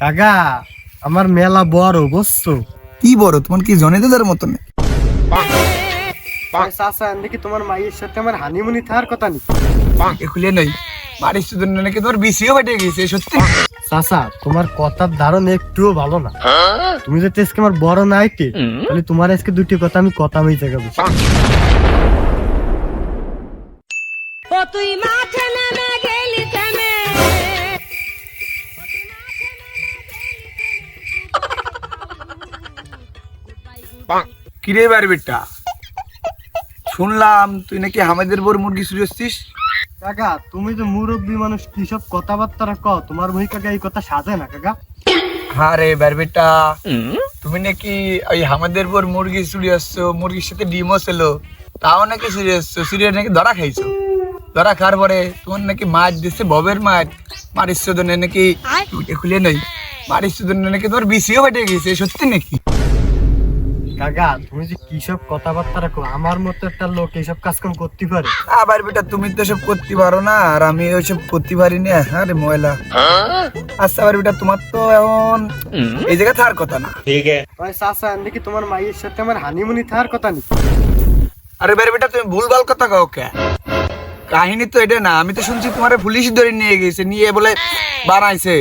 কাকা আমার মেলা বড় বুঝছো? কি বড়? তোমার কি জনেদার মতো নেই? চাচা নাকি তোমার মায়ের সাথে আমার হানিমুনি থাকার কথা নেই। খুলে নেই বাড়ির জন্য নাকি তোমার বিসিও বেটে গেছে, সত্যি? চাচা তোমার কথার ধারণ একটুও ভালো না। তুমি যদি আজকে আমার বড় নাইতে তাহলে তোমার আজকে দুটি কথা আমি কথা মিশে যাবো। তুই মাঠে নেমে গেলি থেমে। কিরে বারবিটা, শুনলাম তুই নাকি আমাদের বোর মুরগি চুরি হচ্ছিস। কাকা তুমি তো মুরব্বী মানুষ, কি সব কথাবার্তা কও? তোমার বই কাকা এই কথা সাজে না কাকা। হ্যাঁ রে বারবিটা, তুমি নাকি ওই আমাদের বোর মুরগি চুরি আসছো, মুরগির সাথে ডিমও ছিল, তাও নাকি চুরি আসছো, চুরি নাকি ধরা খাইছো। ধরা খাওয়ার পরে তোমার নাকি মাছ দিচ্ছে, ববের মাছ মারিস জন্য নাকি খুলে নেই, মারিস জন্য নাকি তোমার বিসিও বেটে গেছে, সত্যি নাকি? কাকা তুমি যে কি সব কথাবার্তা কও? আমার মতো একটা লোক এইসব কাজকাম করতে পারে? আবার বেটা তুমি তো সব করতে পারো না, আর আমি ওইসব করতে পারি না। আরে ময়লা। আচ্ছা আবার বেটা, তোমার তো এখন এই জায়গায় থাকার কথা না। ওই চাচা নাকি তোমার মায়ের সাথে আমার হানিমুনি থাকার কথা নেই। আরে বের বেটা, তুমি ভুলভাল কথা কও কে? কাহিনী তো এটা না, আমি তো শুনছি তোমার পুলিশ ধরে নিয়ে গেছে, নিয়ে বলে বানাইছে।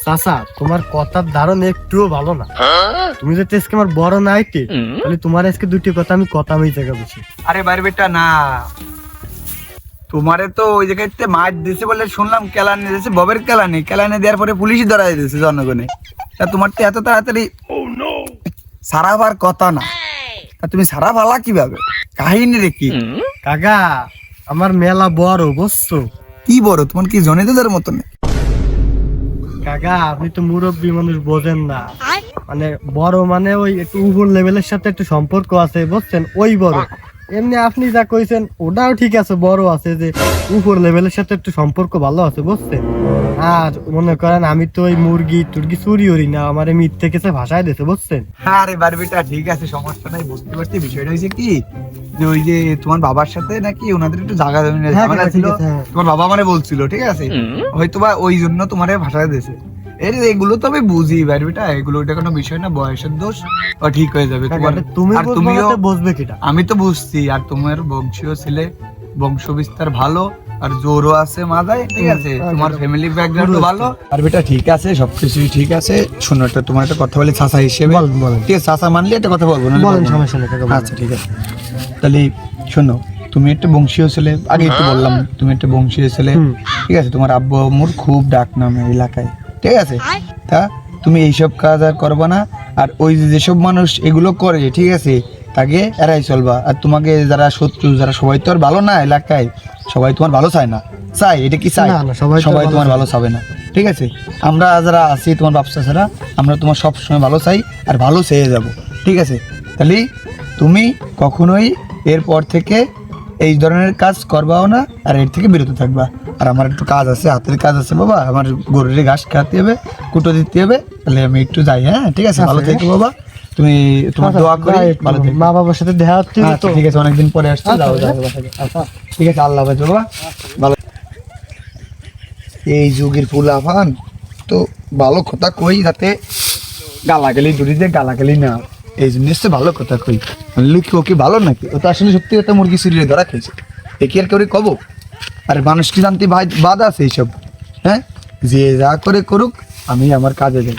চাচা তোমার কথার ধারণ একটুও ভালো না। তুমি যদি আজকে আমার বড় নাইতে তাহলে তোমার আজকে দুটি কথা আমি কথা মিশে যাবো। আরে বার বেটা না, তোমারে তো ওই জায়গাতে মাছ দিছে বলে শুনলাম, কেলানি দিয়েছে, ববের কেলানি দেওয়ার পরে পুলিশ ধরা দিয়েছে জনগণে। তা তোমার তো এত তাড়াতাড়ি সারাবার কথা না, তা তুমি সারা ভালা কিভাবে? কাহিনী রে কি? কাকা আমার মেলা বড় বুঝছো? কি বড়? তোমার কি জনেদার মতো নেই? কাকা আপনি তো মুরব্বী মানুষ, বোঝেন না। মানে বড় মানে ওই একটু উপর লেভেলের সাথে একটু সম্পর্ক আছে বুঝছেন, ওই বড়। এমনি আপনি যা কইছেন ওটাও ঠিক আছে, বড় আছে যে উপর লেভেলের সাথে একটু সম্পর্ক ভালো আছে বুঝছেন। আর মনে করেন আমি তো ওই মুরগি টুরগি চুরি করি না, আমার মিথ্যে কেসে ভাষায় দিতে বুঝছেন। আরে বারবিটা ঠিক আছে, সমস্যা নাই, বুঝতে পারছি। বিষয়টা হয়েছে কি, যে ওই যে তোমার বাবার সাথে নাকি ওনাদের একটু জায়গা জমিনের হ্যাঁ, ঝামেলা কাকা, ছিল, ঠিক আছে, হ্যাঁ। তোমার বাবা মানে বলছিল, ঠিক আছে? হয়তো বা ওই জন্য তোমার ভাষায় দিয়েছে। এগুলো তো আমি বুঝি বারবিটা, এগুলো এটা কোনো বিষয় না, বয়সের দোষ, ও ঠিক হয়ে যাবে। কাকা, তোমার তুমি আর বুঝবে তুমিও, না তো বুঝবে কিটা? আমি তো বুঝছি, আর তোমার বংশীয় ছেলে, বংশ বিস্তার ভালো, আর জোরও আছে মাথায়, ঠিক আছে? তোমার ফ্যামিলি ব্যাকগ্রাউন্ড ভালো, আর বেটা ঠিক আছে, সবকিছুই ঠিক আছে। শোনো, একটা তোমার একটা কথা বলি চাচা হিসেবে, ঠিক আছে? চাচা মানলে একটা কথা বলবো না? বলেন, সমস্যা নেই কাকা, বলেন। আচ্ছা ঠিক আছে, তাহলে শোনো, তুমি একটা বংশীয় ছেলে, আগে একটু বললাম, তুমি একটা বংশীয় ছেলে, ঠিক আছে? তোমার আব্বু আম্মুর খুব ডাক নাম এলাকায়, ঠিক আছে? তা তুমি এইসব কাজ আর করবা না। আর ওই যেসব মানুষ এগুলো করে, ঠিক আছে, তাকে এড়াই চলবা। আর তোমাকে যারা শত্রু, যারা সবাই তো আর ভালো না এলাকায়, সবাই তোমার ভালো চায় না। চাই এটা কি চাই? না, না, সবাই তো সবাই ভালো তোমার চায় ভালো চাবে না, ঠিক আছে? আমরা যারা আছি তোমার ব্যবসা ছাড়া, আমরা তোমার সব সময় ভালো চাই আর ভালো চেয়ে যাব, ঠিক আছে? তাহলে তুমি কখনোই এরপর থেকে এই ধরনের কাজ করবাও না, আর এর থেকে বিরত থাকবা। আর আমার একটু কাজ আছে, হাতের কাজ আছে বাবা, আমার গরুর ঘাস খাওয়াতে হবে, কুটো দিতে হবে, তাহলে আমি একটু যাই। হ্যাঁ ঠিক আছে, ভালো থেকো বাবা, তুমি তোমার দোয়া করি ভালো থেকো। মা বাবার সাথে দেখা হচ্ছে তো। আচ্ছা ঠিক আছে, অনেকদিন পরে আসছো, যাও যাও বাসায়। আচ্ছা ঠিক আছে, আল্লাহ হাফেজ বাবা, ভালো। এই যুগের ফুলাফান তো ভালো কথা কই, যাতে গালাগালি দূরে যে গালাগালি না, এই জন্য এসছে ভালো কথা কই। লোক ওকে ভালো নাকি? ও তো আসলে সত্যি একটা মুরগি চুরিয়ে ধরা খেয়েছে, এ কি আর কেউ কব? আর মানুষ কি জানতে ভাই বাদ আছে এইসব? হ্যাঁ, যে যা করে করুক, আমি আমার কাজে যাই।